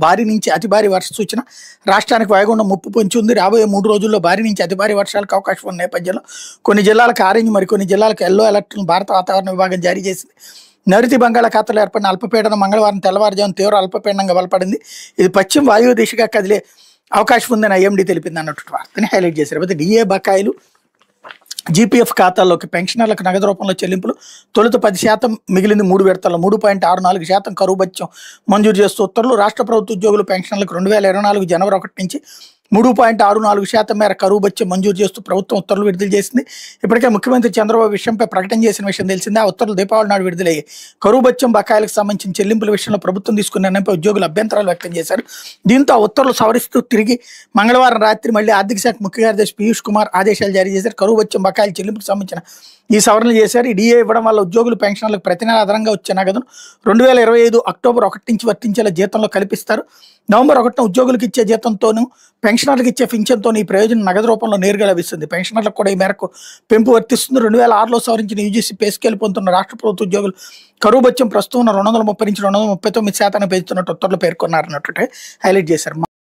భారీ నుంచి అతి భారీ వర్ష సూచన. రాష్ట్రానికి వాయుగుండం ముప్పు పొంచి ఉంది. రాబోయే 3 రోజుల్లో భారీ నుంచి అతి భారీ వర్షాలకు అవకాశం ఉన్న నేపథ్యంలో కొన్ని జిల్లాలకు ఆరెంజ్, మరికొన్ని జిల్లాలకు ఎల్లో అలర్ట్లను భారత వాతావరణ విభాగం జారీ చేసింది. నైరుతి బంగాళాఖాతంలో ఏర్పడిన అల్పపీడనం మంగళవారం తెల్లవారుజామున తీవ్ర అల్పపీడనంగా బలపడింది. ఇది పశ్చిమ వాయువ్య దిశగా కదిలే అవకాశం ఉందని ఐఎండీ తెలిపింది అన్నట్టు వార్తని హైలైట్ చేశారు. అయితే డిఏ బకాయిలు, జీపీఎఫ్ ఖాతాల్లోకి పెన్షనర్లకు నగదు రూపంలో చెల్లింపులు తొలుత 10%, మిగిలింది 3 విడతల్లో 3.64% కరువు భత్యం మంజూరు చేస్తూ ఉత్తర్వులు. రాష్ట్ర ప్రభుత్వ ఉద్యోగులు పెన్షన్లకు 2024 జనవరి 1 నుంచి 3.64% మేర కరువు భత్యం మంజూరు చేస్తూ ప్రభుత్వం ఉత్తర్వులు విడుదల చేసింది. ఇప్పటికే ముఖ్యమంత్రి చంద్రబాబు విషయంపై ప్రకటన చేసిన విషయం తెలిసిందే. ఆ ఉత్తర్వులు దీపావళి నాడు విడుదలయ్యాయి. కరువు భత్యం బకాయిలకు సంబంధించిన చెల్లింపుల విషయంలో ప్రభుత్వం తీసుకున్న నిర్ణయంపై ఉద్యోగులు అభ్యంతరాలు వ్యక్తం చేశారు. దీంతో ఆ ఉత్తర్వులు సవరిస్తూ తిరిగి మంగళవారం రాత్రి మళ్ళీ ఆర్థిక శాఖ ముఖ్య కార్యదర్శి పీయూష్ కుమార్ ఆదేశాలు జారీ చేశారు. కరువు భత్యం బకాయిల చెల్లింపుకు సంబంధించిన ఈ సవరణలు చేశారు. ఈ డిఏ ఇవ్వడం వల్ల ఉద్యోగులు పెన్షన్లకు ప్రతి నెల అదనంగా వచ్చే నగదును 2025 అక్టోబర్ 1 నుంచి వర్తించేలా జీతంలో కల్పిస్తారు. నవంబర్ 1న ఉద్యోగులకు ఇచ్చే జీతంతోనూ పెన్షనర్లకు ఇచ్చే పింఛన్తో ఈ ప్రయోజనం నగదు రూపంలో నేరుగా లభిస్తుంది. పెన్షనర్లకు కూడా ఈ మేరకు పెంపు వర్తిస్తుంది. 2006లో సవరించిన యూజీసీ పే స్కేల్ పొందుతున్న రాష్ట్ర ప్రభుత్వ ఉద్యోగులు కరువు భత్యం ప్రస్తుతం 230 నుంచి 239% పెంచుతున్నట్టు ఉత్తర్వులు పేర్కొన్నారన్నట్టు హైలైట్ చేశారు.